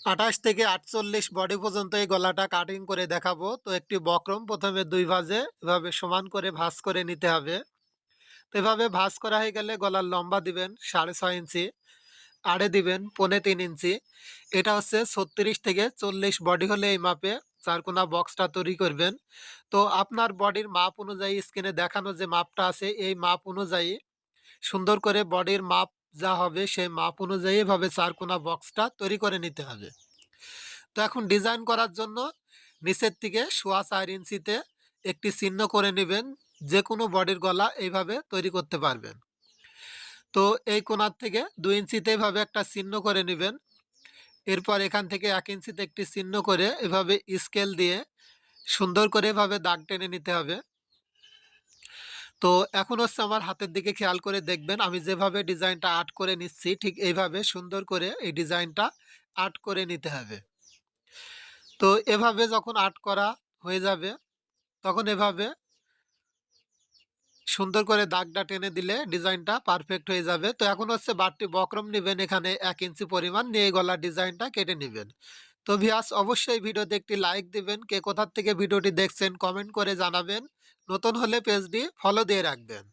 28 থেকে 48 বডি পর্যন্ত এই গলাটা কাটিং করে দেখাবো। তো একটি বক্রম প্রথমে 2 ভাঁজে এভাবে সমান করে ভাঁজ করে নিতে হবে। তো এভাবে ভাঁজ করা হয়ে গেলে গলার লম্বা দিবেন 6.5 ইঞ্চি, আড়ে দিবেন 3.25 ইঞ্চি। এটা হচ্ছে 36 থেকে 40 বডি হলে এই মাপে চারকোনা বক্সটা তৈরি করবেন। তো আপনার বডির মাপ অনুযায়ী স্ক্রিনে দেখানো যে মাপটা আছে এই মাপ অনুযায়ী সুন্দর করে বডির মাপ যা হবে সেই মাপ অনুযায়ী এভাবে চারকোনা বক্সটা তৈরি করে নিতে হবে। তো এখন ডিজাইন করার জন্য নিচের থেকে 4.25 ইঞ্চিতে একটি চিহ্ন করে নেবেন। যে কোনো বডির গলা এইভাবে তৈরি করতে পারবেন। তো এই কোণার থেকে 2 ইঞ্চিতে এভাবে একটা চিহ্ন করে নেবেন। এরপর এখান থেকে 1 ইঞ্চিতে একটি চিহ্ন করে এভাবে স্কেল দিয়ে সুন্দর করে এভাবে দাগ টেনে নিতে হবে। তো এখন হচ্ছে আমার হাতের দিকে খেয়াল করে দেখবেন আমি যেভাবে ডিজাইনটা আর্ট করে নিচ্ছি ঠিক এইভাবে সুন্দর করে এই ডিজাইনটা আর্ট করে নিতে হবে। তো এভাবে যখন আর্ট করা হয়ে যাবে তখন এভাবে সুন্দর করে দাগটা টেনে দিলে ডিজাইনটা পারফেক্ট হয়ে যাবে। তো এখন হচ্ছে বাড়তি বক্রম নেবেন, এখানে 1 ইঞ্চি পরিমাণ নিয়ে গলার ডিজাইনটা কেটে নেবেন। তো ভিউয়ার্স অবশ্যই ভিডিওতে একটি লাইক দিবেন, কে কোথা থেকে ভিডিওটি দেখছেন কমেন্ট করে জানাবেন, নতুন হলে পেজটি ফলো দিয়ে রাখবেন।